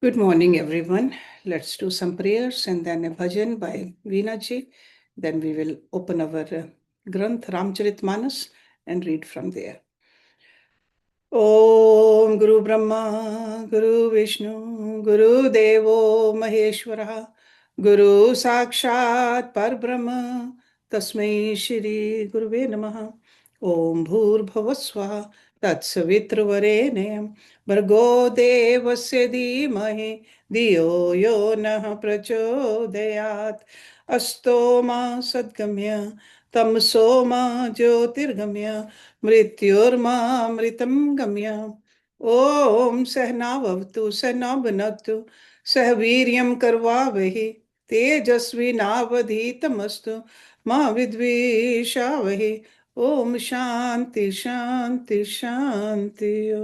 Good morning, everyone. Let's do some prayers and then a bhajan by Veena ji. Then we will open our Granth Ramcharitmanas and read from there. Om Guru Brahma, Guru Vishnu, Guru Devo Maheshwara, Guru Sakshat Parbrahma, Tasmai Shri Guruve Namaha. Om Bhur Tatsavitrvarenyam Bhargo Devasya Dhimahi Dhiyo Yo Nah Prachodayat Asto Ma Sadgamya Tamso Ma Jyotirgamya मृत्योर्मामृतं गम्य ॐ सहनावतु सहनावनतु सह वीर्यं करवावहि तेजस्विनावधीतमस्तु मा विद्विषावहि ॐ शान्ति शान्ति शान्ति ॐ।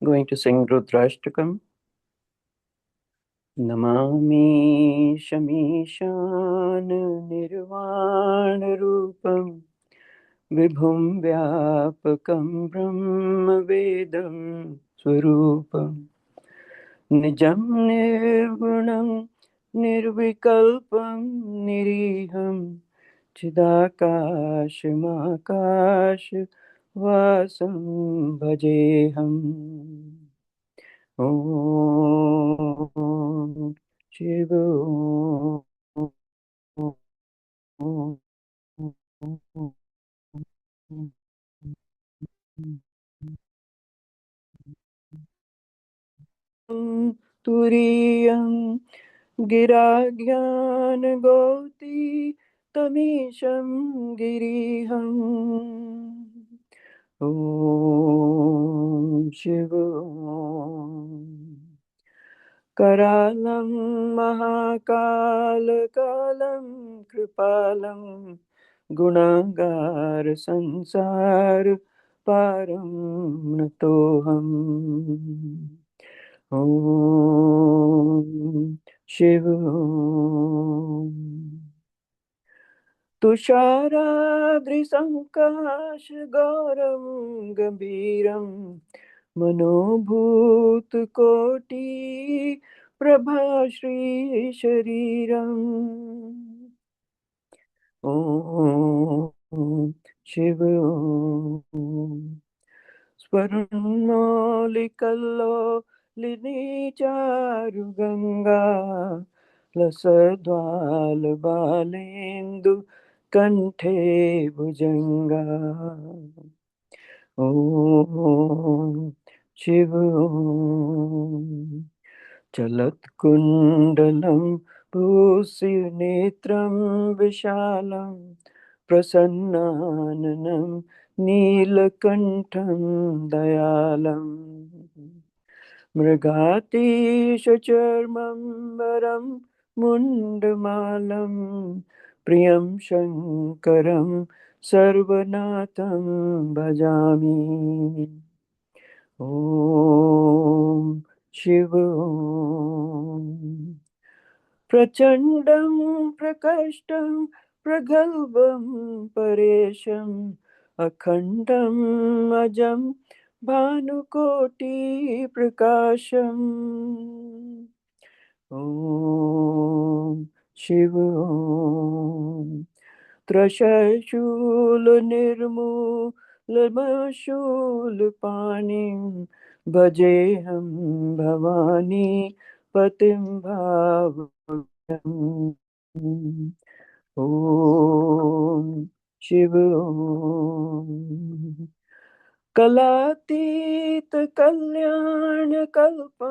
Going to sing Rudrashtakam. Namami Shamishan Nirvana Rupam Vibhum Vyapakam Brahma Vedam Swarupam Nijam Nirgunam Nirvikalpam Niriham Chidakashimakash Vasam Bhajeham Om Shiva Turiyam Giragyan Goti Tamisham Giriham Om Shiva Karalam Mahakal-kalam Kripalam Gunagar Sansar Param Natoham Om Shiva तुषाराद्रिसङ्काश गौरं गम्भीरं मनोभूतकोटि प्रभाश्रीशरीरम् ॐ शिव स्वर्णमौलिकल्लोलिनीचारुगङ्गा लसद्वालबालेन्दु कंठे भुजंगा ओम शिव चलत कुंडलम भूषिनेत्रम विशालम प्रसन्नाननम नीलकंठम दयालम मृगातीशचर्मं मुण्डमालं प्रियं शङ्करं सर्वनाथं भजामि ॐ शिव प्रचण्डं प्रकष्टं प्रगल्भं परेशम् अखण्डम् अजं भानुकोटि प्रकाशम् ॐ शिव त्रशूलनिर्मूलमशूलपाणिं भजेऽहं भवानी पतिं भावम् ॐ शिव कलातीत कल्याण कल्पान्तकारी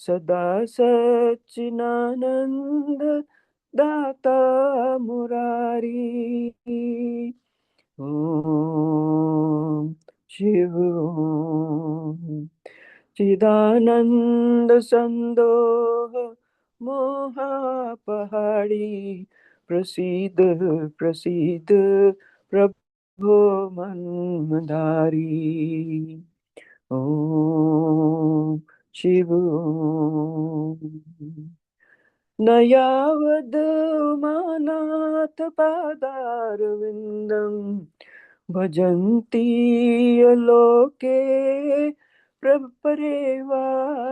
सदा सच्चिदानंद दाता मुरारी ओम शिव चिदानंद संदोह मोहापहारी प्रसीद प्रसीद प्रभो मनधारी ओम शिव न यावद् उमानाथ पादारविन्दं भजन्ति लोके प्रपरेवा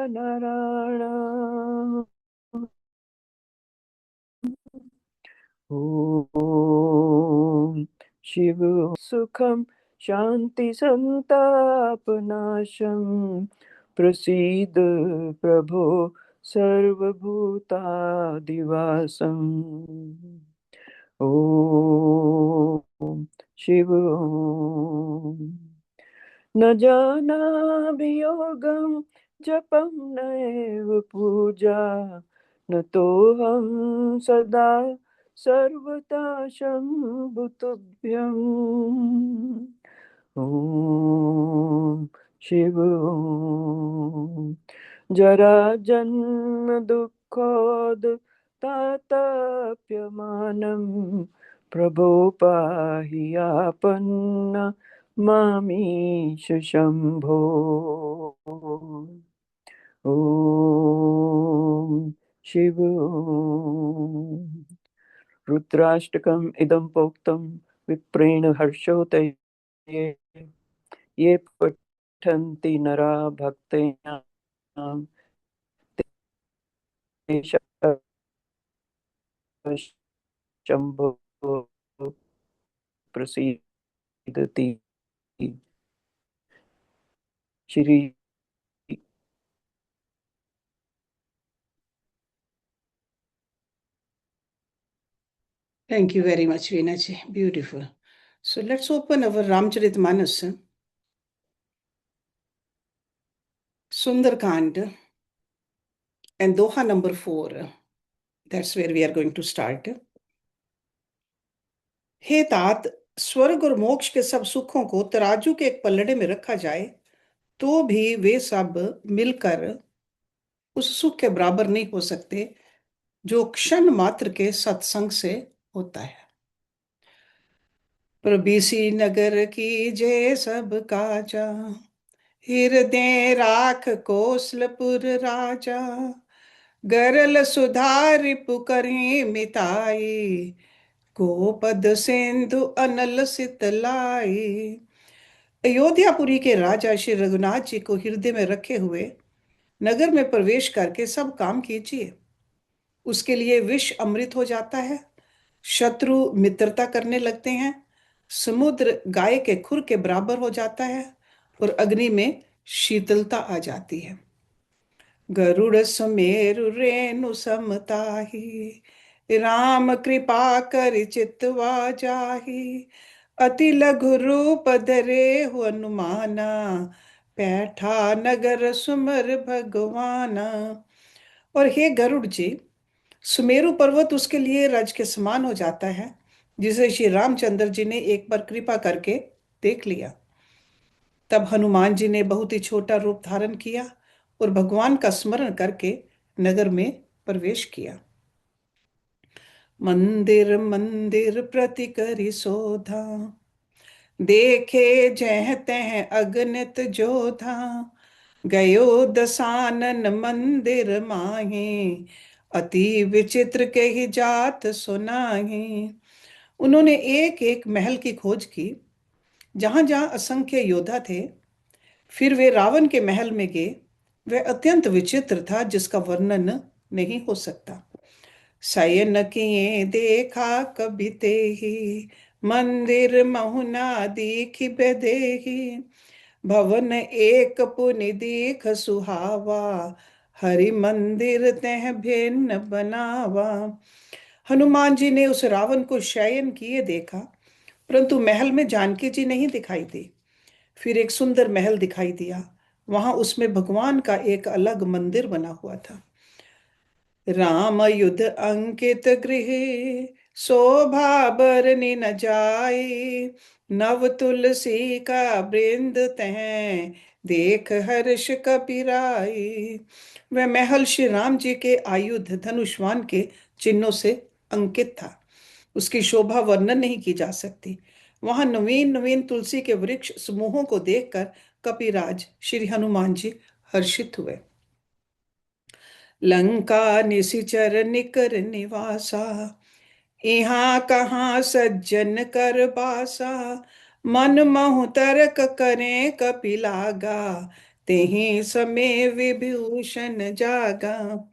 नराणाम्। ॐ शिव सुखं शान्ति संतापनाशं प्रसीद प्रभो सर्वभूतादिवासम्। ॐ शिव न जानामि योगं जपं नैव पूजा न तोऽहं सदा सर्वदा शम्भुतुभ्यम्। ॐ शिव जरा जन्म दुःखोद तातप्यमानं प्रभो पाहि आपन्न मामीश शम्भो। ॐ शिव रुद्राष्टकम् इदं प्रोक्तं विप्रेण हर्षोदये ये पठन्ति नरा भक्तेन तेषां Shambho प्रसीदति। Shri Thank you very much, Veena ji. Beautiful. So let's open our Ramcharitmanas, Sundarkand, and Doha number 4. That's where we are going to start. हे तात, स्वर्ग और मोक्ष के सब सुखों को तराजू के एक पलड़े में रखा जाए तो भी वे सब मिलकर उस सुख के बराबर नहीं हो सकते जो क्षण मात्र के सत्संग से होता है। प्रभीसी नगर की जय सब काजा, हृदय राख कोसलपुर राजा, गरल सुधारि पुकरी मिताई, गोपद सिंधु अनल सितलाई। अयोध्यापुरी के राजा श्री रघुनाथ जी को हृदय में रखे हुए नगर में प्रवेश करके सब काम कीजिए। उसके लिए विष अमृत हो जाता है, शत्रु मित्रता करने लगते हैं, समुद्र गाय के खुर के बराबर हो जाता है और अग्नि में शीतलता आ जाती है। गरुड़ सुमेरु रेणु समताही, राम कृपा कर चितवा जाही, अति लघु रूप धरे हो हनुमाना, बैठा नगर सुमर भगवाना। और हे गरुड़ जी, सुमेरु पर्वत उसके लिए रज के समान हो जाता है, जिसे श्री रामचंद्र जी ने एक बार कृपा करके देख लिया। तब हनुमान जी ने बहुत ही छोटा रूप धारण किया और भगवान का स्मरण करके नगर में प्रवेश किया। मंदिर मंदिर प्रति करी शोधा, देखे जह तह अगणित जोधा, गयो दसानन मंदिर माही, अति विचित्र के ही जात सुनाही। उन्होंने एक एक महल की खोज की, जहां जहां असंख्य योद्धा थे। फिर वे रावण के महल में गए। वह अत्यंत विचित्र था, जिसका वर्णन नहीं हो सकता। शयन किए देखा कभी तेहि, मंदिर महुना दीखि बेदेहि, भवन एक पुनि दीख सुहावा, हरि मंदिर तह भिन्न बनावा। हनुमान जी ने उस रावण को शयन किए देखा, परंतु महल में जानकी जी नहीं दिखाई दी। फिर एक सुंदर महल दिखाई दिया, वहां उसमें भगवान का एक अलग मंदिर बना हुआ था। राम युद्ध अंकित गृह, शोभा बरनि न जाई, नव तुलसी का वृंद तह, देख हर्ष कपिराई। वह महल श्री राम जी के आयुध धनुष्वान के चिन्हों से अंकित था। उसकी शोभा वर्णन नहीं की जा सकती। वहां नवीन नवीन तुलसी के वृक्ष समूहों को देखकर कपिराज श्री हनुमान जी हर्षित हुए। लंका निशिचर निकर निवासा, यहाँ कहाँ सज्जन कर बासा। मन महु तर्क करें कपिलागा, तेहि समय विभूषण जागा।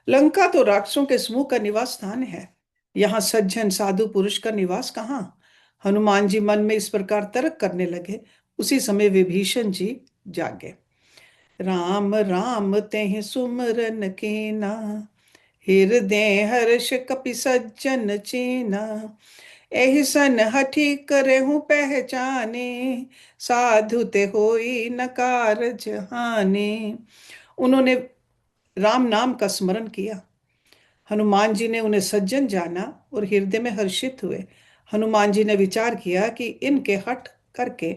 लंका तो राक्षसों के समूह का निवास स्थान है, यहाँ सज्जन साधु पुरुष का निवास कहाँ। हनुमान जी मन में इस प्रकार तर्क करने लगे। उसी समय विभीषण जी जागे। राम राम तेहि सुमरन कीना, हृदय हर्ष कपि सज्जन चीना। एहिसन हठी करहु पहचाने, साधु ते होई न कारज हानि। उन्होंने राम नाम का स्मरण किया। हनुमान जी ने उन्हें सज्जन जाना और हृदय में हर्षित हुए। हनुमान जी ने विचार किया कि इनके हट करके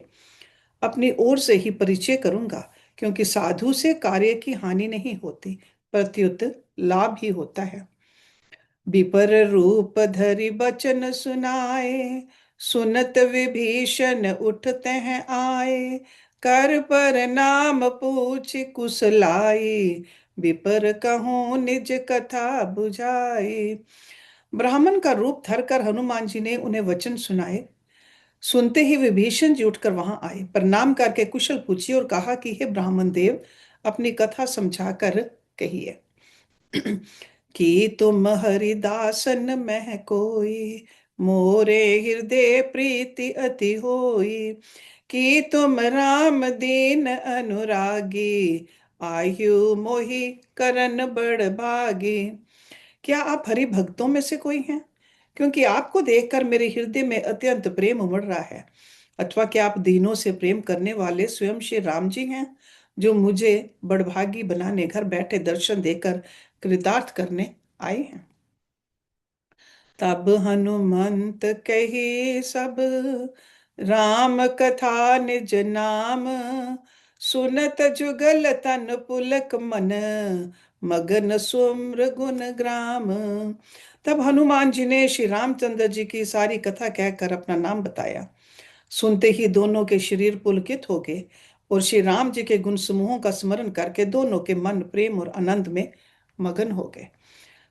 अपनी ओर से ही परिचय करूंगा, क्योंकि साधु से कार्य की हानि नहीं होती, प्रत्युत लाभ ही होता है। विपर रूप धरि बचन सुनाए, सुनत विभीषण उठते हैं आए। कर पर नाम पूछ कुशलाई, विपर कहूँ निज कथा बुझाई। ब्राह्मण का रूप धरकर हनुमान जी ने उन्हें वचन सुनाए। सुनते ही विभीषण जी उठकर वहां आए, प्रणाम करके कुशल पूछी और कहा कि हे ब्राह्मण देव, अपनी कथा समझाकर कहिए। कि तुम हरिदासन मह कोई, मोरे हृदय प्रीति अति होई। कि तुम राम दीन अनुरागी, आयु मोहि करन बड़ भागी। क्या आप हरि भक्तों में से कोई हैं? क्योंकि आपको देखकर मेरे हृदय में अत्यंत प्रेम उमड़ रहा है। अथवा क्या आप दीनों से प्रेम करने वाले स्वयं श्री राम जी हैं, जो मुझे बड़भागी बनाने घर बैठे दर्शन देकर कृतार्थ करने आए हैं। तब हनुमंत कही सब, राम कथा निज नाम। सुनत जुगल तन पुलक मन, मगन सुम्र गुण ग्राम। तब हनुमान जी ने श्री रामचंद्र जी की सारी कथा कहकर अपना नाम बताया। सुनते ही दोनों के शरीर पुलकित हो गए और श्री राम जी के गुण समूहों का स्मरण करके दोनों के मन प्रेम और आनंद में मगन हो गए।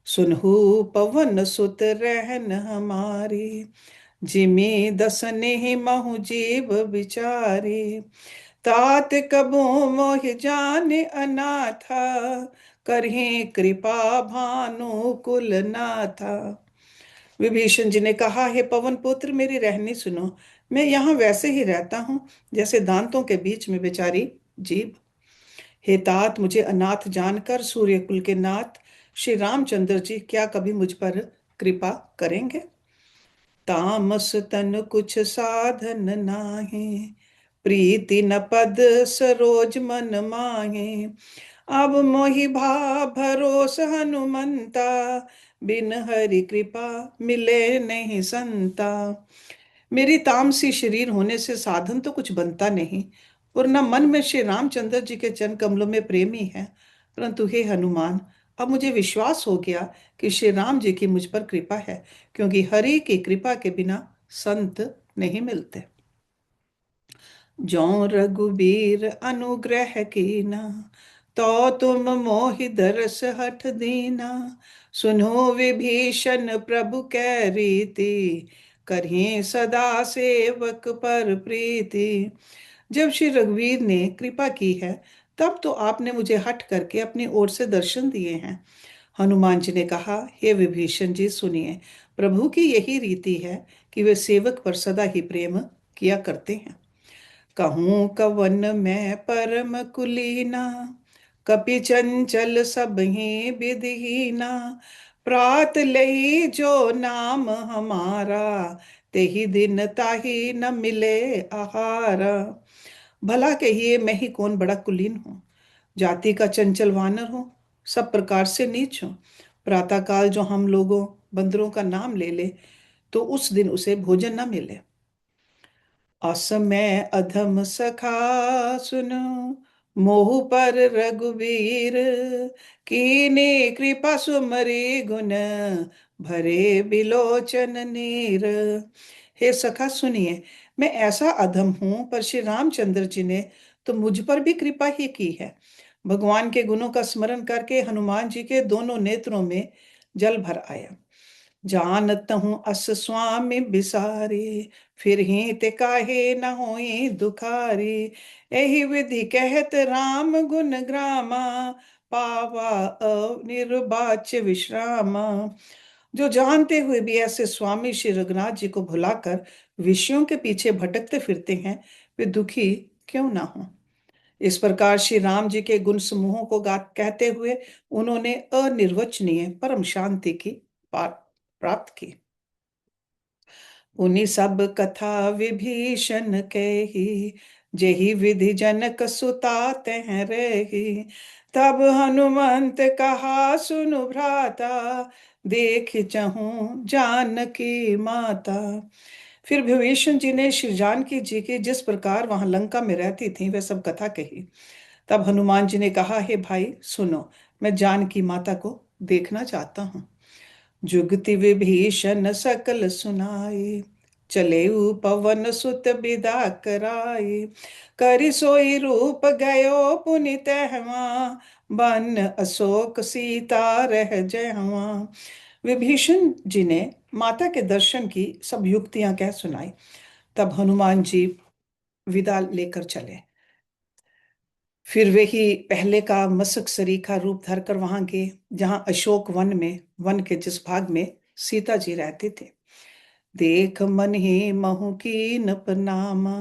सुनहु पवन सुत रहन हमारी, जिमि दसने महु जीव बिचारी। तात कबू मोहि जाने अनाथा, करहि कृपा भानु कुल नाथा। विभीषण जी ने कहा, हे पवन पुत्र, मेरी रहनी सुनो। मैं यहाँ वैसे ही रहता हूँ जैसे दांतों के बीच में बेचारी जीभ। हे तात, मुझे अनाथ जानकर सूर्य कुल के नाथ श्री रामचंद्र जी क्या कभी मुझ पर कृपा करेंगे? तामस तन कुछ साधन नाहि, प्रीति न पद सरोज मन माहे। अब मोहि भा भरोस हनुमंता, बिन हरि कृपा मिले नहीं संता। मेरी तामसी शरीर होने से साधन तो कुछ बनता नहीं, और न मन में श्री रामचंद्र जी के चरण कमलों में प्रेम ही है। परंतु हे हनुमान, अब मुझे विश्वास हो गया कि श्री राम जी की मुझ पर कृपा है, क्योंकि हरि की कृपा के बिना संत नहीं मिलते। जो रघुबीर अनुग्रह कीना, तो तुम मोहि दरस हठ दीना। सुनो विभीषण प्रभु कै रीति, करहि सदा सेवक पर प्रीति। जब श्री रघुवीर ने कृपा की है, तब तो आपने मुझे हट करके अपनी ओर से दर्शन दिए हैं। हनुमान जी ने कहा, हे विभीषण जी सुनिए, प्रभु की यही रीति है कि वे सेवक पर सदा ही प्रेम किया करते हैं। कहूँ कवन मैं परम कुलीना, कपि चंचल सब ही विधिहीना। प्रात लही जो नाम हमारा, तेहि दिन ताहि न मिले आहारा। भला कहिए, मैं ही कौन बड़ा कुलीन हूँ, जाति का चंचल वानर हूँ, सब प्रकार से नीच हूँ। प्रातःकाल जो हम लोगों बंदरों का नाम ले ले, तो उस दिन उसे भोजन न मिले। असमय अधम सखा सुनो, मोहु पर रघुबीर। कीनी कृपा सुमरी गुण, भरे बिलोचन नीर। हे सखा सुनिए, मैं ऐसा अधम हूं, पर श्री रामचंद्र जी ने तो मुझ पर भी कृपा ही की है। भगवान के गुणों का स्मरण करके हनुमान जी के दोनों नेत्रों में जल भर आया। जानत हूँ अस स्वामी बिसारे, फिर ही ते काहे न होई दुखारे। यही विधि कहत राम गुण ग्रामा, पावा अनिर्वाच्य विश्रामा। जो जानते हुए भी ऐसे स्वामी श्री रघुनाथ जी को भुलाकर विषयों के पीछे भटकते फिरते हैं, वे दुखी क्यों ना हो। इस प्रकार श्री राम जी के गुण समूहों को गा कहते हुए उन्होंने अनिर्वचनीय परम शांति की बात प्राप्त की। उन्हीं सब कथा विभीषण कही, जेहि विधि जनक सुता तह रही। तब हनुमंत कहा सुनु भ्राता, देख चहूं जानकी माता। फिर विभीषण जी ने श्री जानकी जी की जिस प्रकार वहां लंका में रहती थी वह सब कथा कही। तब हनुमान जी ने कहा, हे भाई सुनो, मैं जानकी माता को देखना चाहता हूँ। जुगति विभीषण सकल सुनाए, चले पवन सुत बिदा कराए। करि सोई रूप गयो पुनि तहवा, बन अशोक सीता रह जहवा। विभीषण जी ने माता के दर्शन की सब युक्तियां कह सुनाई। तब हनुमान जी विदा लेकर चले। फिर वे ही पहले का मसक सरीखा रूप धरकर वहां गए जहां अशोक वन में, वन के जिस भाग में सीता जी रहते थे। देख मन ही महु कीन प्रनामा,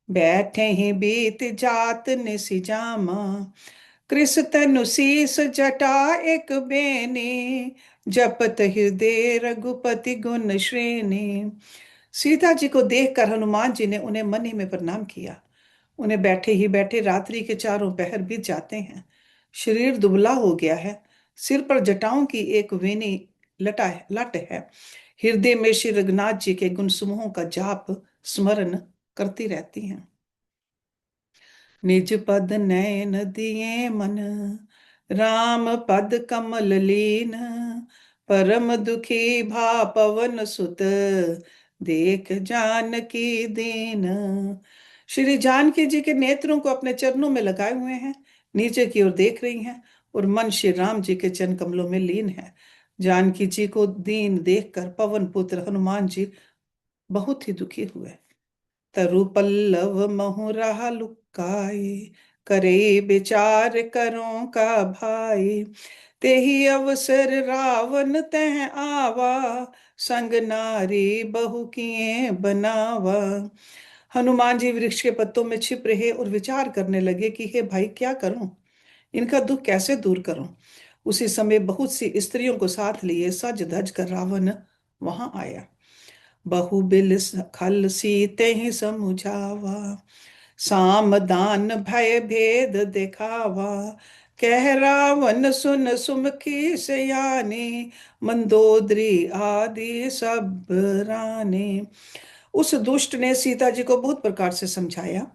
बैठे ही बीत जात निसिजामा। कृष तनु शीस जटा एक बेनी, जपत हृदय रघुपति गुण श्रेणी। सीता जी को देखकर हनुमान जी ने उन्हें मन ही में प्रणाम किया। उन्हें बैठे ही बैठे रात्रि के चारों पहर बीत जाते हैं। शरीर दुबला हो गया है। सिर पर जटाओं की एक वेनी लट है। हृदय में श्री रघुनाथ जी के गुण समूहों का जाप स्मरण करती रहती हैं। निज पद नयन दिए मन, राम पद कमल लीन। परम दुखी भा पवन सुत, देख जानकी दीन। श्री जानकी जी के नेत्रों को अपने चरणों में लगाए हुए हैं, नीचे की ओर देख रही हैं और मन श्री राम जी के चरण कमलों में लीन है। जानकी जी को दीन देखकर पवन पुत्र हनुमान जी बहुत ही दुखी हुए। तरु पल्लव महु रहा लुकाई, करे विचार करो का भाई। तेहि अवसर रावण तह आवा, संग नारी बहु किए बनावा। हनुमान जी वृक्ष के पत्तों में छिप रहे और विचार करने लगे कि हे भाई क्या करूं, इनका दुख कैसे दूर करूं। उसी समय बहुत सी स्त्रियों को साथ लिए सज धज कर रावण वहां आया। बहुबिल खल सीते ही समुझावा, साम दान भय भेद दिखावा। कह रावण सुन सुमुखी सयानी, मंदोदरी आदि सब रानी। उस दुष्ट ने सीता जी को बहुत प्रकार से समझाया,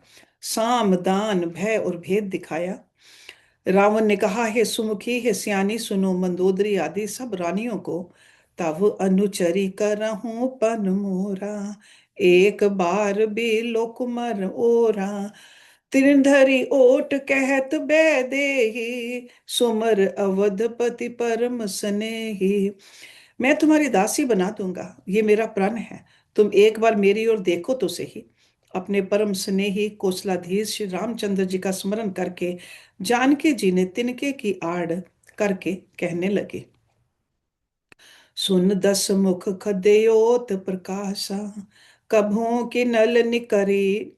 साम दान भय और भेद दिखाया। रावण ने कहा, हे सुमुखी, हे सियानी, सुनो मंदोदरी आदि सब रानियों को। तब अनुचरी करहूं पन मोरा, एक बार भी लोकुमर ओरा। त्रिधरि ओट कहत बैदेही, सुमर अवधपति परम स्नेही। मैं तुम्हारी दासी बना दूंगा, ये मेरा प्रण है। तुम एक बार मेरी ओर देखो तो सही। अपने परम स्नेही कौशलाधीश श्री रामचंद्र जी का स्मरण करके जानकी जी ने तिनके की आड़ करके कहने लगे, सुन दस मुख खदयोत प्रकाशा, कभों के नल निकरी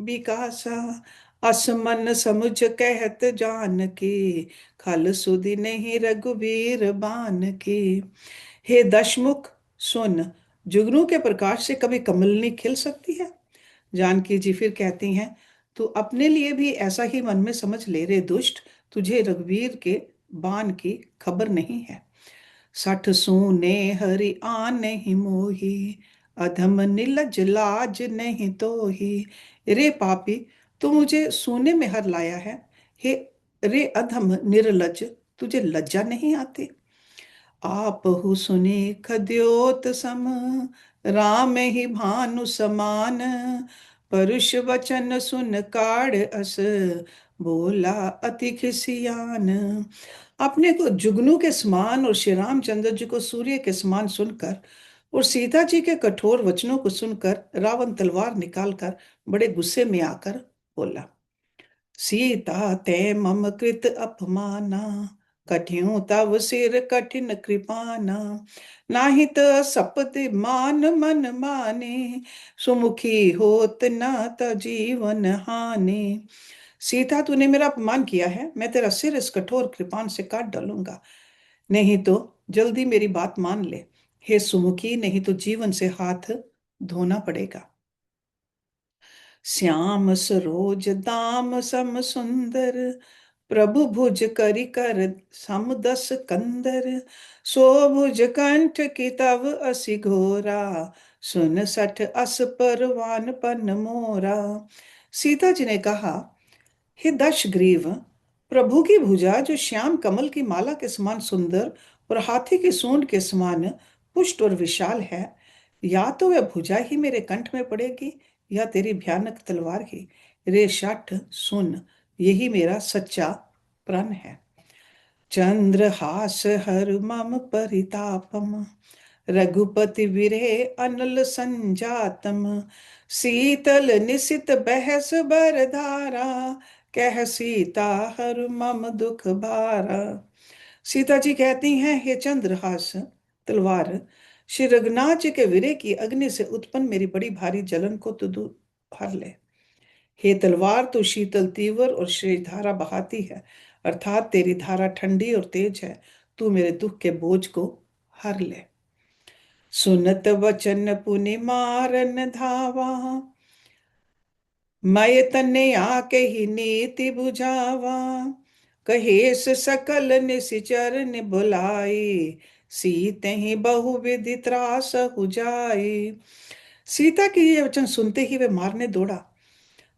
विकासा। असमन समुझ कहत जान की, खल सुधि नहीं रघुवीर बान की। हे दशमुख सुन, जुगनू के प्रकाश से कभी कमलनी खिल सकती है। जानकी जी फिर कहती हैं, तू अपने लिए भी ऐसा ही मन में समझ ले रे दुष्ट, तुझे रघुवीर के बाण की खबर नहीं है। सठ सूने हरि आन नहीं मोही, अधम नीलज लाज नहीं तो ही। रे पापी, तू मुझे सोने में हर लाया है। हे रे अधम निर्लज, तुझे लज्जा नहीं आती। आप हु सुनी खद्योत सम, राम ही भानु समान। परुष वचन सुन काढ़ अस, बोला अति खिसियान। अपने को जुगनू के समान और श्री रामचंद्र जी को सूर्य के समान सुनकर और सीता जी के कठोर वचनों को सुनकर रावण तलवार निकालकर बड़े गुस्से में आकर बोला, सीता ते मम कृत अपमाना, कठियो तव सिर कठिन कृपाना, नाही त सपत मान मन माने, सुमुखी होत न त जीवन हानि। सीता तूने मेरा अपमान किया है, मैं तेरा सिर इस कठोर कृपान से काट डालूंगा, नहीं तो जल्दी मेरी बात मान ले। हे सुमुखी, नहीं तो जीवन से हाथ धोना पड़ेगा। श्याम सरोज दाम सम सुंदर, प्रभु भुज करि कर सम दस कंदर, सो भुज कंठ की तव असि घोरा, सुन सठ अस परवान पन मोरा। सीता जी ने कहा, हे दशग्रीव, प्रभु की भुजा जो श्याम कमल की माला के समान सुंदर और हाथी की सूंड के समान पुष्ट और विशाल है, या तो वह भुजा ही मेरे कंठ में पड़ेगी या तेरी भयानक तलवार ही। रे शठ सुन, यही मेरा सच्चा प्रण है। चंद्रहास हर मम परितापम, रघुपति विरे अनल संजातम, शीतल निशित बहस बरधारा, कह सीता हर मम दुख भारा। सीता जी कहती हैं, हे चंद्रहास तलवार, श्री रघुनाथ जी के विरह की अग्नि से उत्पन्न मेरी बड़ी भारी जलन को तू दूर हर ले। हे तलवार, तू शीतल तीव्र और श्रेष्ठ धारा बहाती है, अर्थात तेरी धारा ठंडी और तेज है, तू मेरे दुख के बोझ को हर ले। सुनत वचन पुनि मारन धावा, मैं तने आके ही नीति बुझावा, कहेस सकल निशिचर ने बुलाई, सीते ही बहुविधि त्रास हो जाई। सीता के ये वचन सुनते ही वे मारने दौड़ा।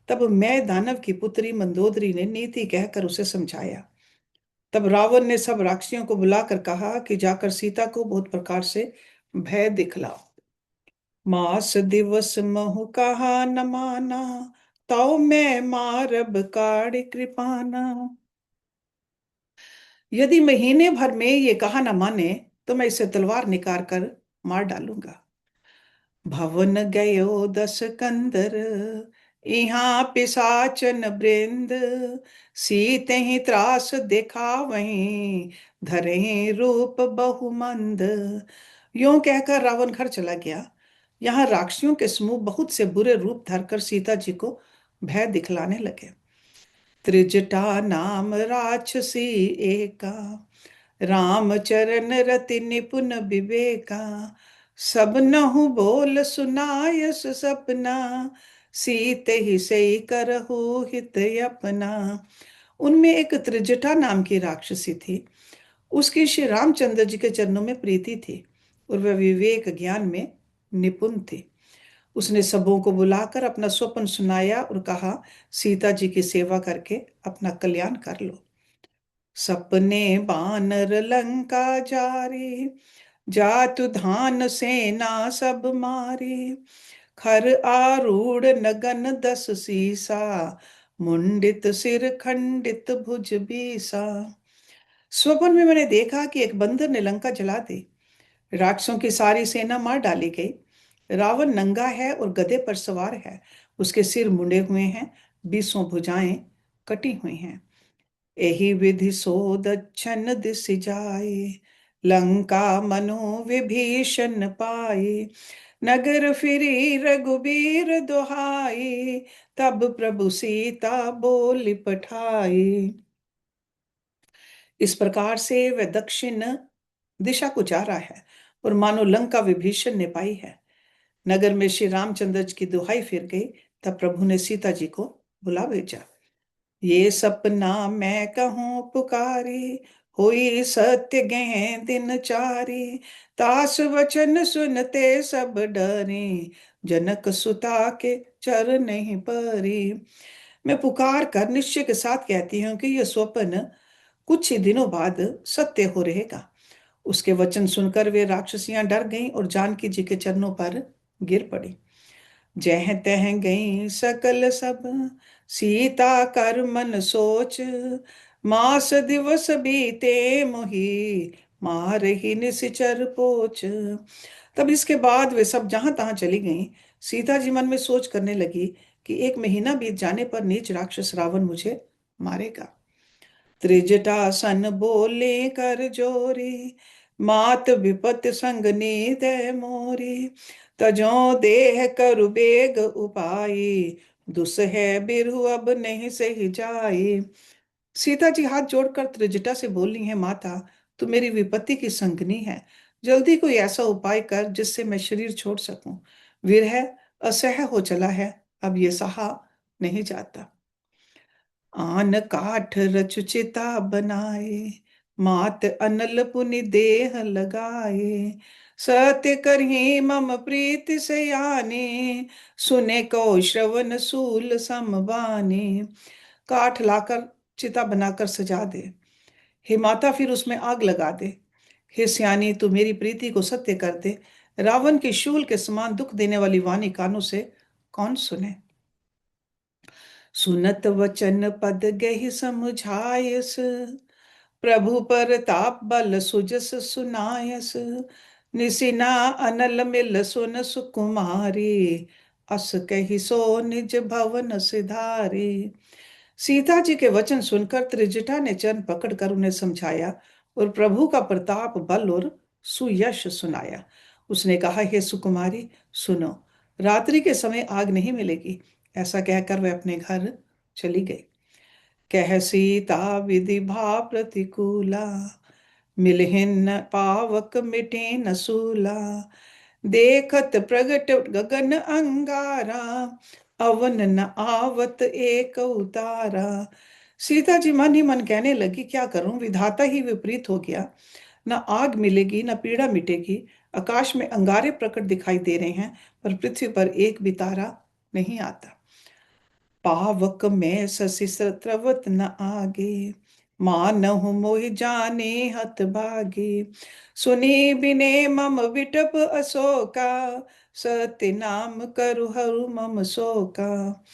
तब मैं दानव की पुत्री मंदोदरी ने नीति कहकर उसे समझाया। तब रावण ने सब राक्षसियों को बुलाकर कहा कि जाकर सीता को बहुत प्रकार से भय दिखलाओ। मास दिवस महु कहा न माना, ताऊ मैं मारब काढ़ कृपाना। यदि महीने भर में ये कहा न माने तो मैं इसे तलवार निकाल कर मार डालूंगा। भवन गयो दस कंदर, यहाँ पिशाचन वृंद, सीते ही त्रास देखा वहीं, धरे रूप बहुमंद। यूं कहकर रावण घर चला गया। यहाँ राक्षसियों के समूह बहुत से बुरे रूप धरकर सीता जी को भय दिखलाने लगे। त्रिजटा नाम राक्षसी एका, रामचरण रति निपुण विवेका, सब नहु बोल सुनायस सपना, सीते ही सही करहु हित अपना। उनमें एक त्रिजटा नाम की राक्षसी थी। उसकी श्री रामचंद्र जी के चरणों में प्रीति थी और वह विवेक ज्ञान में निपुण थी। उसने सबों को बुलाकर अपना स्वप्न सुनाया और कहा, सीता जी की सेवा करके अपना कल्याण कर लो। सपने बानर लंका जारी, जातु धान सेना सब मारी, खर आरूढ़ नगन दस सीसा, मुंडित सिर खंडित भुज बीसा। स्वप्न में मैंने देखा कि एक बंदर ने लंका जला दी, राक्षसों की सारी सेना मार डाली गई। रावण नंगा है और गधे पर सवार है, उसके सिर मुंडे हुए हैं, 20 भुजाएं कटी हुई हैं। एहि विधि सो दच्छन दिस जाए, लंका मनो विभीषण पाए, नगर फिरी रघुबीर दुहाई, तब प्रभु सीता बोली पठाई। इस प्रकार से वह दक्षिण दिशा को जा रहा है और मानो लंका विभीषण ने पाई है। नगर में श्री रामचंद्र जी की दुहाई फिर गई। तब प्रभु ने सीता जी को बुला भेजा। ये सपना मैं कहूँ पुकारी, हुई सत्य गह दिन चारी, तास वचन सुनते सब डरे, जनक सुता के चर नहीं परी। मैं पुकार कर निश्चय के साथ कहती हूँ कि यह स्वप्न कुछ ही दिनों बाद सत्य हो रहेगा। उसके वचन सुनकर वे राक्षसियां डर गईं और जानकी जी के चरणों पर गिर पड़ी। जह तह गई सकल सब, सीता कर मन सोच, मास दिवस बीते मोही, मार ही निश्चर पोच। तब इसके बाद वे सब जहां तहां चली गईं। सीता जी मन में सोच करने लगी कि एक महीना बीत जाने पर नीच राक्षस रावण मुझे मारेगा। त्रिजटा सन बोले कर जोरी, मात विपत संग नीत मोरी, तजो देह करु बेग उपाई, दुसह बिरहु अब नहीं सही जाई। सीता जी हाथ जोड़कर त्रिजटा से बोली हैं, माता तू मेरी विपत्ति की संगनी है, जल्दी कोई ऐसा उपाय कर जिससे मैं शरीर छोड़ सकूं। विरह असह्य हो चला है, अब ये सहा नहीं जाता। आन काठ रचु चिता बनाए, मात अनल पुनि देह लगाए, सत्य करही मम प्रीत सयाने, सुने को श्रवण सूल समबाने। काठ लाकर चिता बनाकर सजा दे, हे माता फिर उसमें आग लगा दे। हे सियानी तू मेरी प्रीति को सत्य कर दे, रावण के शूल के समान दुख देने वाली वाणी कानों से कौन सुने। सुनत वचन पद गहि समुझायस, प्रभु पर ताप बल सुजस सुनायस, निसिना अनल मिल सुन सुकुमारी, अस कहि सो निज भवन सिधारी। सीता जी के वचन सुनकर त्रिजटा ने चरण पकड़कर उन्हें समझाया और प्रभु का प्रताप बल और सुयश सुनाया। उसने कहा, हे सुकुमारी सुनो, रात्रि के समय आग नहीं मिलेगी। ऐसा कहकर वह अपने घर चली गई। कह सीता विधि भा प्रतिकूला, मिलहिन न पावक मिटे न सूला, देखत प्रगट गगन अंगारा, अवन न आवत एक उतारा। सीता जी मन ही मन कहने लगी, क्या करूं, विधाता ही विपरीत हो गया। न आग मिलेगी न पीड़ा मिटेगी। आकाश में अंगारे प्रकट दिखाई दे रहे हैं, पर पृथ्वी पर एक भी तारा नहीं आता। पावक में ससि त्रवत न आगे, मानहु मोहि जाने हत भागे, सुनी बिने मम विटप अशोका, सत्य नाम करु हरु मम शोका।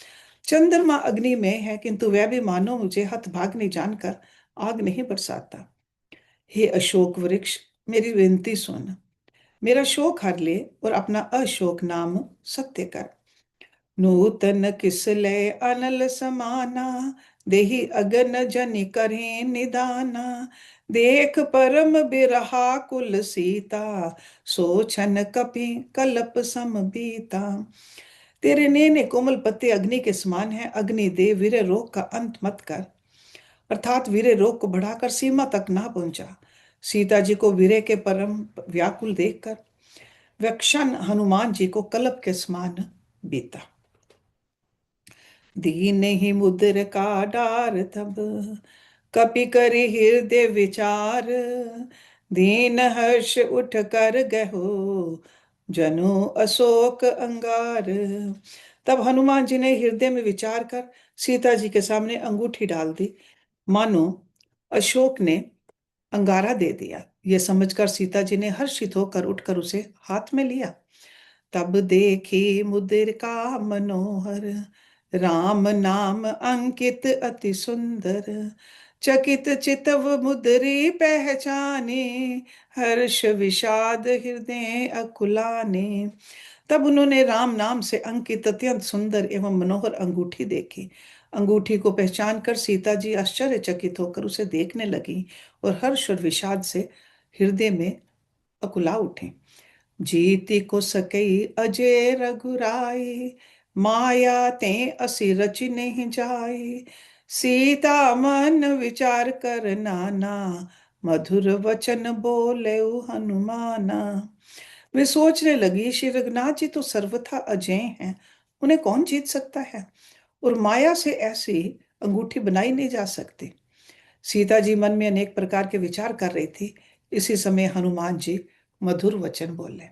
चंद्रमा अग्नि में है, किंतु वह भी मानो मुझे हत भाग्नि जानकर आग नहीं बरसाता। हे अशोक वृक्ष, मेरी विनती सुन, मेरा शोक हर ले और अपना अशोक नाम सत्य कर। नूतन किसले अनल समाना, देहि अगन जनि करें निदाना, देख परम बिरहा कुल सीता, सोचन कपि कलप सम बीता। तेरे नैने कोमल पत्ते अग्नि के समान है, अग्नि दे वीर रोग का अंत मत कर। अर्थात वीरे रोग को बढ़ाकर सीमा तक ना पहुंचा। सीता जी को वीरे के परम व्याकुल देखकर वह क्षण हनुमान जी को कलप के समान बीता। दीन ही मुद्र का डार तब, कपि करि हृदय विचार, दीन हर्ष उठ कर गहो, जनु अशोक अंगार। तब हनुमान जी ने हृदय में विचार कर सीता जी के सामने अंगूठी डाल दी, मानो अशोक ने अंगारा दे दिया। यह समझकर सीता जी ने हर्षित होकर उठकर उसे हाथ में लिया। तब देखी मुदिर का मनोहर, राम नाम अंकित अति सुंदर, चकित चितव मुद्री पहचाने, हर्ष विषाद हृदय अकुलाने। तब उन्होंने राम नाम से अंकित अत्यंत सुंदर एवं मनोहर अंगूठी देखी। अंगूठी को पहचान कर सीता जी आश्चर्यचकित होकर उसे देखने लगी और हर्ष और विषाद से हृदय में अकुला उठी। जीति को सकई अजय रघुराई, माया ते असि रचि नहीं जाई, सीता मन विचार कर नाना, मधुर वचन बोले हनुमाना। वे सोचने लगी, श्री रघुनाथ जी तो सर्वथा अजय हैं, उन्हें कौन जीत सकता है, और माया से ऐसी अंगूठी बनाई नहीं जा सकती। सीता जी मन में अनेक प्रकार के विचार कर रही थी। इसी समय हनुमान जी मधुर वचन बोले।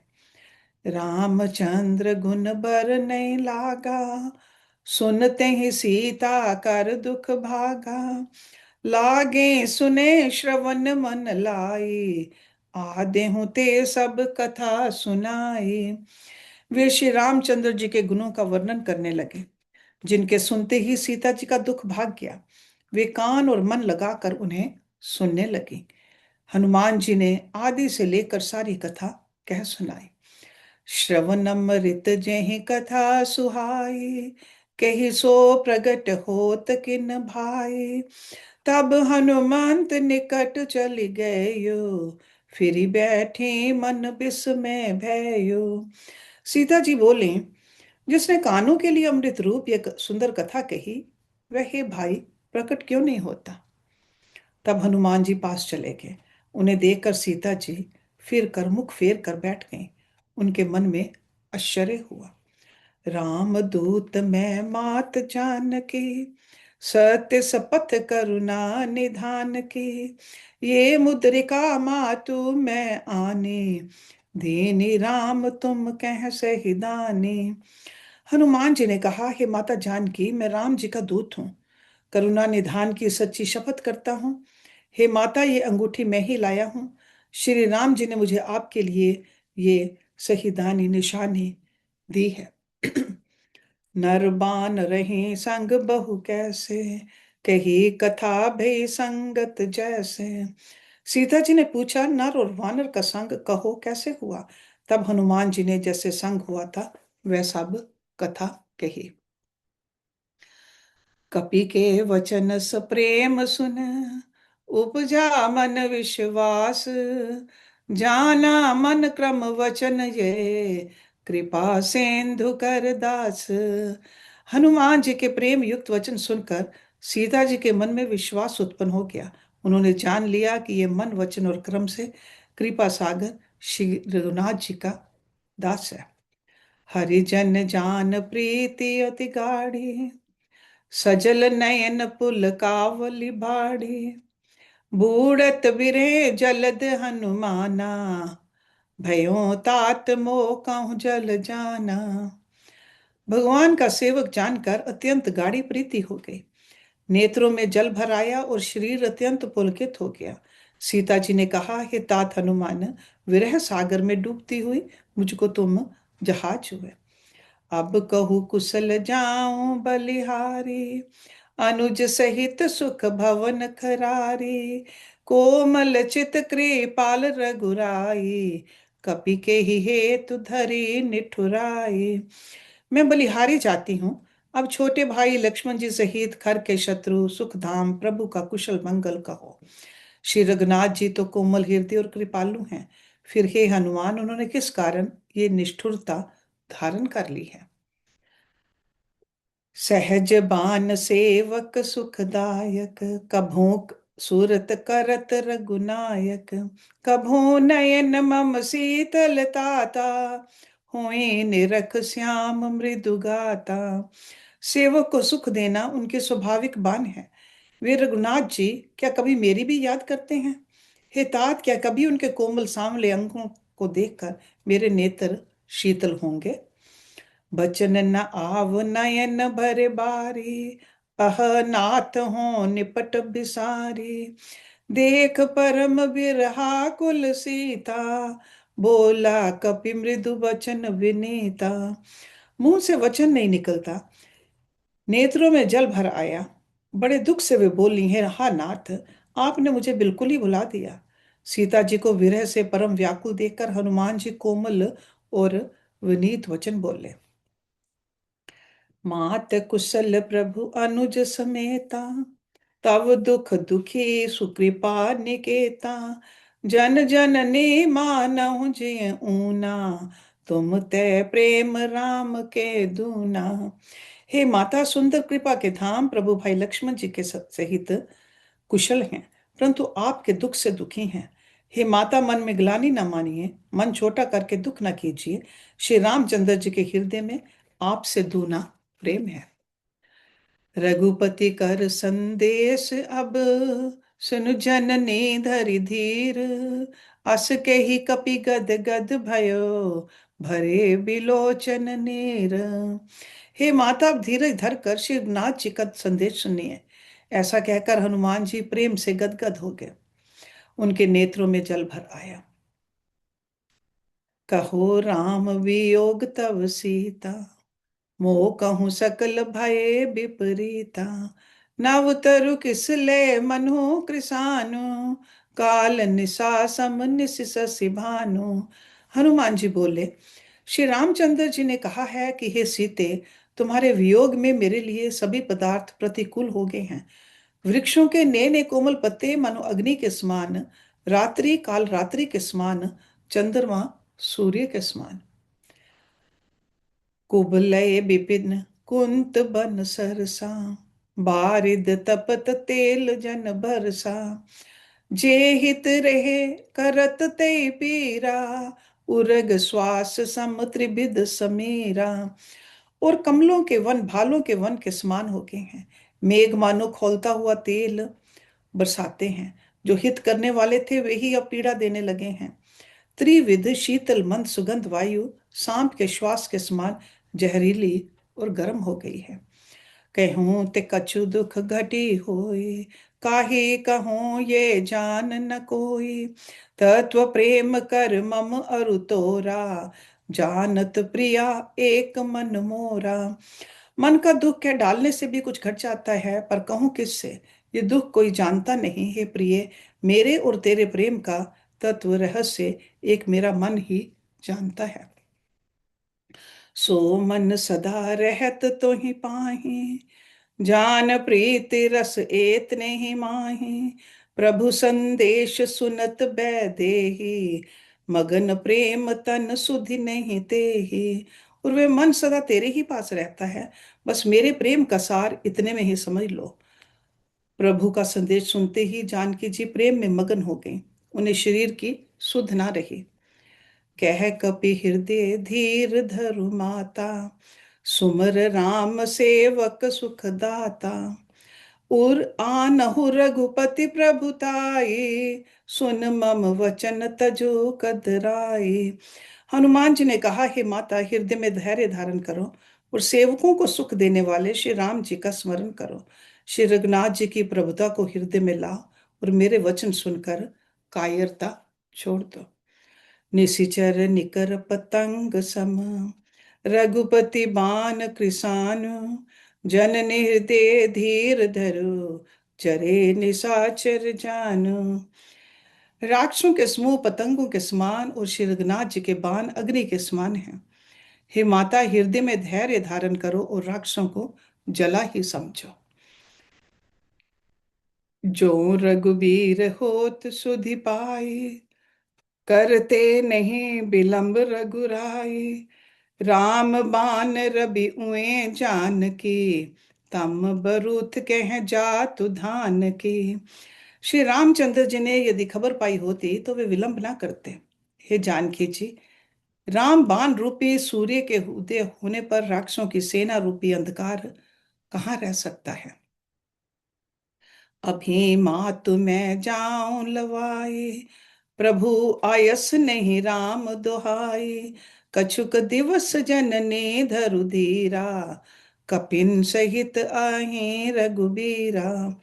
रामचंद्र गुण बर नहीं लागा, सुनते ही सीता कर दुख भागा, लागे सुने श्रवण मन लाई, आदेहु ते सब कथा सुनाई। वे श्री रामचंद्र जी के गुणों का वर्णन करने लगे, जिनके सुनते ही सीता जी का दुख भाग गया। वे कान और मन लगाकर उन्हें सुनने लगी। हनुमान जी ने आदि से लेकर सारी कथा कह सुनाई। श्रवणमृत जेहि कथा सुहाई, कहि सो प्रगट होत किन भाई। तब हनुमंत निकट चली गयो, फिर बैठी मन बिस्मय भयो। सीता जी बोले, जिसने कानों के लिए अमृत रूप यह सुंदर कथा कही, वह हे भाई प्रकट क्यों नहीं होता। तब हनुमान जी पास चले गए। उन्हें देखकर सीता जी फिर कर मुख फेर कर बैठ गईं। उनके मन में आश्चर्य हुआ। राम दूत मैं मात जानकी, सत्य शपथ करुणा निधान की। ये मुद्रिका मातु मैं आनी, दीनी राम तुम कह सही दानी। हनुमान जी ने कहा, हे माता जानकी, मैं राम जी का दूत हूँ, करुणा निधान की सच्ची शपथ करता हूँ। हे माता, ये अंगूठी मैं ही लाया हूँ। श्री राम जी ने मुझे आपके लिए ये सही दानी निशानी दी है। नरबान रही संग बहु कैसे, कही कथा भई संगत जैसे। सीता जी ने पूछा, नर और वानर का संग कहो कैसे हुआ। तब हनुमान जी ने जैसे संग हुआ था वह सब कथा कही। कपि के वचन सप्रेम सुन, उपजा मन विश्वास। जाना मन क्रम वचन ये, कृपा सेंधु कर दास। हनुमान जी के प्रेम युक्त वचन सुनकर सीता जी के मन में विश्वास उत्पन्न हो गया। उन्होंने जान लिया कि ये मन वचन और क्रम से कृपा सागर श्री रघुनाथ जी का दास है। हरिजन जान प्रीति अति गाढ़ी, सजल नयन पुल कावली बाड़ी। बूढ़त बिरे जलद हनुमाना, भयो तात मोह कहूँ जल जाना। भगवान का सेवक जानकर अत्यंत गाढ़ी प्रीति हो गई। नेत्रों में जल भर आया और शरीर अत्यंत पुलकित हो गया। सीता जी ने कहा, हे तात हनुमान, विरह सागर में डूबती हुई मुझको तुम जहाज हुए। अब कहूँ कुशल जाऊं बलिहारी, अनुज सहित सुख भवन खरारी। कोमल चित कृपाल रघुराई, कपि के ही हेतु धरी निठुराई। मैं बलिहारी जाती हूँ। अब छोटे भाई लक्ष्मण जी सहित खर के शत्रु सुखधाम प्रभु का कुशल मंगल कहो। श्री रघुनाथ जी तो कोमल हृदय और कृपालु हैं, फिर हे हनुमान, उन्होंने किस कारण ये निष्ठुरता धारण कर ली है। सहज बान सेवक सुखदायक, कभों सूरत करत रघुनायक। कभों नयन मम शीतल ताता, हुई निरख श्याम मृदु गाता। सेवक को सुख देना उनके स्वाभाविक बान है। वे रघुनाथ जी क्या कभी मेरी भी याद करते हैं। हे तात, क्या कभी उनके कोमल सांवले अंगों को देखकर मेरे नेत्र शीतल होंगे। बचन न आव नयन भरे बारी, अह नाथ हो निपट बिसारी। देख परम बिरहा कुल सीता, बोला कपि मृदु वचन विनीता। मुंह से वचन नहीं निकलता, नेत्रों में जल भर आया। बड़े दुख से वे बोली हैं, हा नाथ, आपने मुझे बिल्कुल ही भुला दिया। सीता जी को विरह से परम व्याकुल देखकर हनुमान जी कोमल और विनीत वचन बोले। मात कुशल प्रभु अनुज समेता, तव दुख दुखी सुकृपा निकेता। जन जननी मानहु जे ऊना, तुम ते प्रेम राम के दूना। हे माता, सुंदर कृपा के धाम प्रभु भाई लक्ष्मण जी के सहित कुशल हैं, परंतु आपके दुख से दुखी हैं। हे माता, मन में ग्लानि न मानिए, मन छोटा करके दुख न कीजिए। श्री रामचंद्र जी के हृदय में आपसे दूना प्रेम है। रघुपति कर संदेश अब, सुन जननी धरि धीर। अस के ही कपि गद गद भयो, भरे बिलोचन नीर। हे माता, अब धीरज धर कर शिवनाथ जी का संदेश सुनिए। ऐसा कहकर हनुमान जी प्रेम से गदगद हो गए। उनके नेत्रों में जल भर आया। कहो राम वियोग तव सीता, मोह कहूँ सकल भय विपरीता। नव तरु किसले मनु कृसानु, काल निशा सम निश शशि भानु। हनुमान जी बोले, श्री रामचंद्र जी ने कहा है कि हे सीते, तुम्हारे वियोग में मेरे लिए सभी पदार्थ प्रतिकूल हो गए हैं। वृक्षों के नए नए कोमल पत्ते मानो अग्नि के समान, रात्रि काल रात्रि के समान, चंद्रमा सूर्य के समान। कुबलय विपिन कुंत बन सरसा, बारिद तपत तेल जन बरसा। जे हित रहे करत ते पीरा, उरग श्वास सम त्रिविध समीरा। और कमलों के वन भालों के वन के समान हो गए हैं। मेघ मानो खौलता हुआ तेल बरसाते हैं। जो हित करने वाले थे वे ही अब पीड़ा देने लगे हैं। त्रिविध शीतल मंद सुगंध वायु सांप के श्वास के समान जहरीली और गर्म हो गई है। कहूँ ते कछु दुख घटी होई, काहे कहूँ ये जान न कोई। तत्व प्रेम कर मम अरु तोरा, जानत प्रिया एक मन मोरा। मन का दुख के डालने से भी कुछ घट जाता है, पर कहूँ किससे, ये दुख कोई जानता नहीं है प्रिय। मेरे और तेरे प्रेम का तत्व रहस्य एक मेरा मन ही जानता है। सो मन सदा रहत तो ही पाही, जान प्रीति रस एतने ही माही। प्रभु संदेश सुनत बैदेही, मगन प्रेम तन सुधि नहीं तेही। और वे मन सदा तेरे ही पास रहता है, बस मेरे प्रेम का सार इतने में ही समझ लो। प्रभु का संदेश सुनते ही जानकी जी प्रेम में मगन हो गई। उन्हें शरीर की सुध ना रही। कह कपि हृदय धीर धरु माता, सुमर राम सेवक सुख दाता। उर आनहु रघुपति प्रभुताई, सुन मम वचन तजो कदराई। हनुमान जी ने कहा, हे माता, हृदय में धैर्य धारण करो और सेवकों को सुख देने वाले श्री राम जी का स्मरण करो। श्री रघुनाथ जी की प्रभुता को हृदय में लाओ और मेरे वचन सुनकर कायरता छोड़ दो। निशिचर निकर पतंग सम, रघुपति बान कृसान। जननि हृदय धीर धरु, चरे निशाचर जानु। राक्षसों के समूह पतंगों के समान और श्री रघुनाथ जी के बाण अग्नि के समान हैं। हे माता, हृदय में धैर्य धारण करो और राक्षसों को जला ही समझो। जो रघुबीर होत सुधि पाई, करते नहीं विलंब रघुराई। राम बान रवि उए जान की, तम बरूथ कह जातु धान की। श्री रामचंद्र जी ने यदि खबर पाई होती तो वे विलंब ना करते। हे जानकी जी, राम बाण रूपी सूर्य के उदय होने पर राक्षसों की सेना रूपी अंधकार कहाँ रह सकता है। अभी मातु मैं जाऊं लवाई, प्रभु आयस नहीं राम दुहाई। कछुक दिवस जननी धरु धीरा, कपिन सहित आहे रघुबीरा।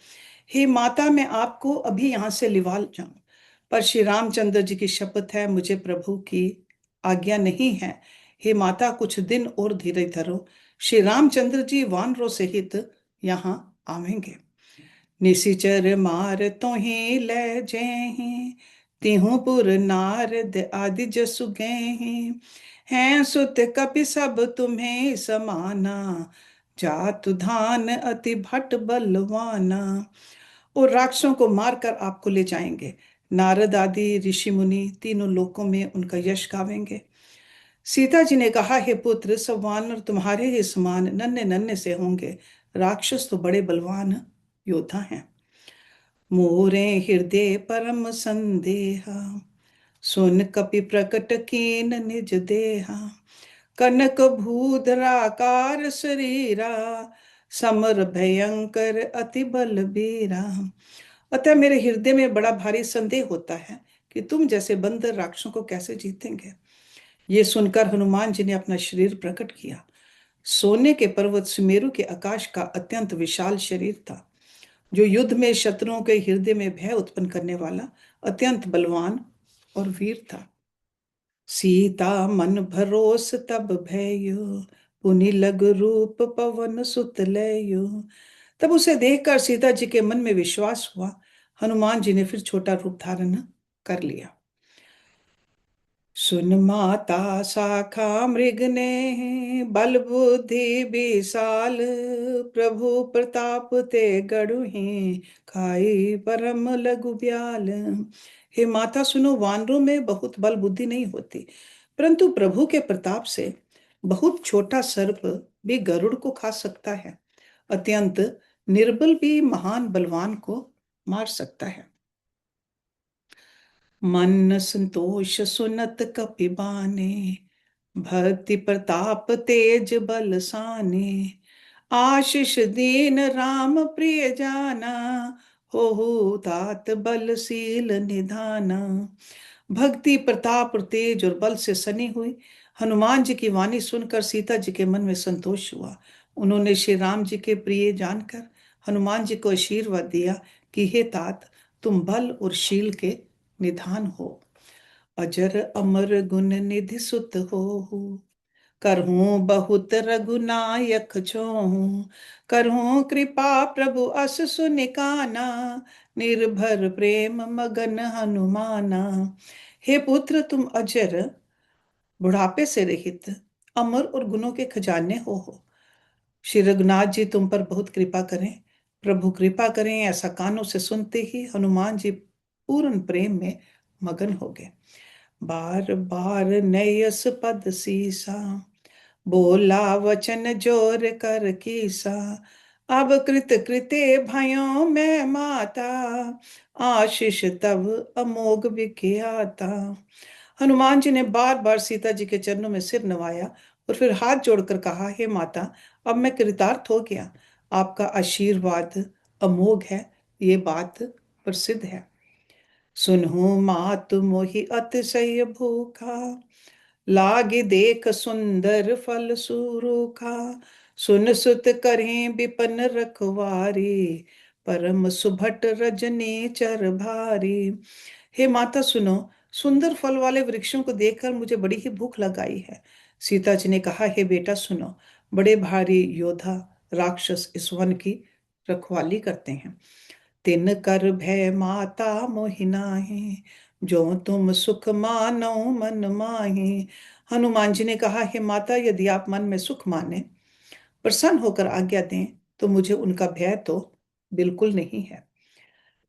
हे माता, मैं आपको अभी यहाँ से लिवा जाऊं, पर श्री रामचंद्र जी की शपथ है, मुझे प्रभु की आज्ञा नहीं है। हे माता, कुछ दिन और धीरे धरो, श्री रामचंद्र जी वानरों सहित यहाँ आवेंगे। निशिचर मार तोहि ले जेहि, तिहु पुर नारद आदि जसु गेहि। हैं सुत कपि सब तुम्हें समाना, जातु धान अति भट बलवाना। और राक्षसों को मारकर आपको ले जाएंगे। नारद आदि ऋषि मुनि तीनों लोकों में उनका यश गावेंगे। सीता जी ने कहा, हे पुत्र, सब वानर तुम्हारे ही समान नन्हे नन्हे से होंगे। राक्षस तो बड़े बलवान योद्धा हैं। मोरे हृदय परम संदेहा, सुन कपि प्रकट कीन निज देहा। कनक भूधराकार शरीरा, समर भयंकर अति बलबीरा। अतः मेरे हृदय में बड़ा भारी संदेह होता है कि तुम जैसे बंदर राक्षसों को कैसे जीतेंगे। ये सुनकर हनुमान जी ने अपना शरीर प्रकट किया। सोने के पर्वत सुमेरु के आकाश का अत्यंत विशाल शरीर था, जो युद्ध में शत्रुओं के हृदय में भय उत्पन्न करने वाला अत्यंत बलवान और वीर था। सीता मन भरोस तब भयउ, पुनि लग रूप पवन सुत लयउ। तब उसे देखकर सीता जी के मन में विश्वास हुआ। हनुमान जी ने फिर छोटा रूप धारण कर लिया। सुन माता शाखा मृग ने, बल बुद्धि विशाल, प्रभु प्रताप ते गढ़ुही, खाई परम लघु ब्याल। हे माता सुनो, वानरों में बहुत बल बुद्धि नहीं होती, परंतु प्रभु के प्रताप से बहुत छोटा सर्प भी गरुड़ को खा सकता है। अत्यंत निर्बल भी महान बलवान को मार सकता है। मन संतोष सुनत कपि बाने, भक्ति प्रताप तेज बल साने। आशीष दीन राम प्रिय जाना, हो तात बलशील निधाना। भक्ति प्रताप और तेज और बल से सनी हुई हनुमान जी की वाणी सुनकर सीता जी के मन में संतोष हुआ। उन्होंने श्री राम जी के प्रिय जानकर हनुमान जी को आशीर्वाद दिया कि हे तात, तुम बल और शील के निधान हो। अजर अमर गुण निधि सुत हो, करहूं बहुत रघुनायक छोहूं। करहूं कृपा प्रभु अस सुनिकाना, निर्भर प्रेम मगन हनुमाना। हे पुत्र, तुम अजर, बुढ़ापे से रहित, अमर और गुणों के खजाने हो। श्री रघुनाथ जी तुम पर बहुत कृपा करें, प्रभु कृपा करें, ऐसा कानों से सुनते ही हनुमान जी पूर्ण प्रेम में मगन हो गए। बार बार नयस पद सीसा, बोला वचन जोर कर कीसा। अब कृत कृते भयो मैं माता, आशीष तब अमोघ विख्याता। हनुमान जी ने बार बार सीता जी के चरणों में सिर नवाया और फिर हाथ जोड़कर कहा, हे माता, अब मैं कृतार्थ हो गया। आपका आशीर्वाद अमोघ है, ये बात प्रसिद्ध है। सुनहु मात मोहि अतिशय भूखा, लागे देख सुंदर फल सुरूखा। सुन सुत करें विपन रखवारी, परम सुभट रजनी चर भारी। हे माता सुनो, सुंदर फल वाले वृक्षों को देखकर मुझे बड़ी ही भूख लगाई है। सीता जी ने कहा, हे बेटा सुनो, बड़े भारी योद्धा राक्षस इस वन की रखवाली करते हैं। तिन कर भय माता मोहि नाहि, जो तुम सुख मानो मन माहि। हनुमान जी ने कहा, हे माता, यदि आप मन में सुख माने, प्रसन्न होकर आज्ञा दें, तो मुझे उनका भय तो बिल्कुल नहीं है।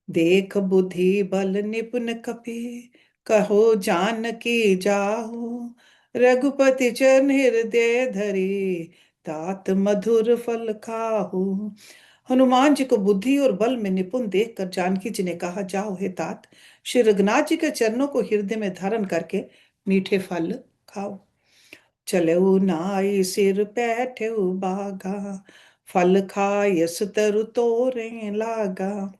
देख बुद्धि बल निपुण कपि, कहो जानकी जाहु। रघुपति चरण हृदय धरी, तात मधुर फल खाहु। हनुमान जी को बुद्धि और बल में निपुण देखकर जानकी जी ने कहा, जाओ हे तात, श्री रघुनाथ जी के चरणों को हृदय में धारण करके मीठे फल खाओ। चलऊ नाई सिर पैठऊ बागा, फल खायस तरु तोरे लागा।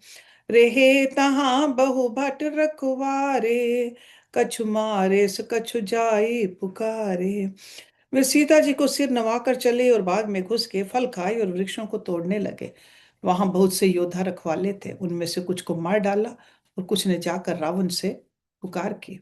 रहे तहां बहु भट रखवारे, कछु मारे सो कछु जाई पुकारे। वे सीता जी को सिर नवाकर चले और बाग में घुस के फल खाए और वृक्षों को तोड़ने लगे। वहां बहुत से योद्धा रखवाले थे, उनमें से कुछ को मार डाला और कुछ ने जाकर रावण से पुकार की।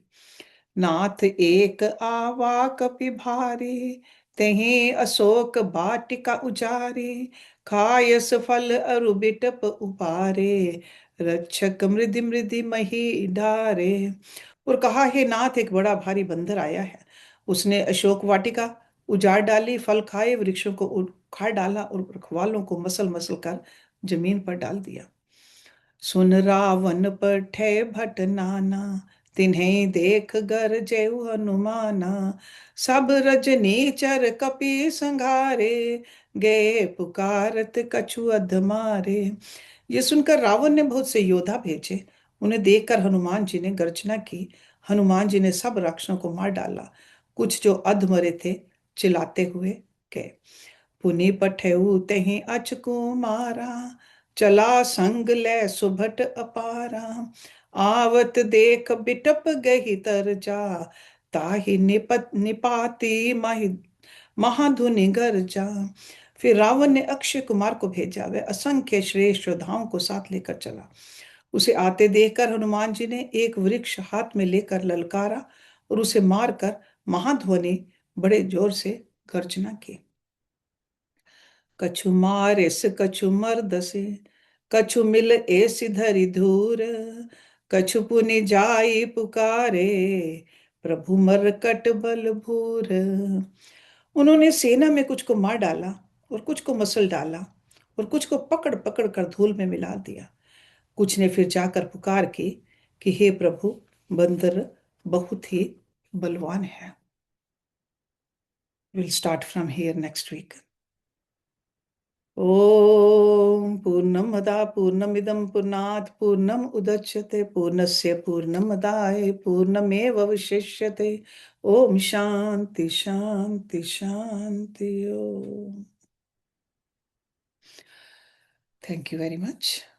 नाथ एक आवा कपि भारी, तही अशोक बाटिका उजारी। खायस फल अरु बिटप उपारे, रक्षक मृदि मृदि मही डारे। और कहा, हे नाथ, एक बड़ा भारी बंदर आया है। उसने अशोक वाटिका उजाड़ डाली, फल खाए, वृक्षों को उखाड़ डाला और रखवालों को मसल मसल कर जमीन पर डाल दिया। सुन रावण पर ठे भट नाना, तिन्हें देख गर जयउ हनुमाना। सब रजनी चर कपि संघारे, गए पुकारत कछु अध मारे। ये सुनकर रावण ने बहुत से योद्धा भेजे। उन्हें देखकर हनुमान जी ने गर्जना की। हनुमान जी ने सब राक्षसों को मार डाला। कुछ जो अधमरे थे चिल्लाते हुए गए। पुनि पठेऊ तहि अचकु मारा, चला संग ले सुभट अपारा। आवत देख बिटप गही तर जा, ताहि निपाती महाधुनि गर्जा। फिर रावण ने अक्षय कुमार को भेजा। वह असंख्य श्रेष्ठ योद्धाओं को साथ लेकर चला। उसे आते देखकर हनुमान जी ने एक वृक्ष हाथ में लेकर ललकारा और उसे मारकर महाध्वनि बड़े जोर से गर्जना की। कछु मारिस कछु मर्दसे, कछु मिल ऐसि धरि धूर, कछु पुनि जाई पुकारे, प्रभु मरकट बल भूर। उन्होंने सेना में कुछ को मार डाला और कुछ को मसल डाला और कुछ को पकड़ पकड़ कर धूल में मिला दिया। कुछ ने फिर जाकर पुकार की कि हे प्रभु, बंदर बहुत ही बलवान है। Will start from here next week. ॐ पूर्णमदा पूर्णमिदं पूर्णात् पूर्णम् उदच्यते पूर्णस्य पूर्णमदाय पूर्णमेवावशिष्यते। ॐ शान्ति शान्ति शान्ति। ॐ। Thank you very much.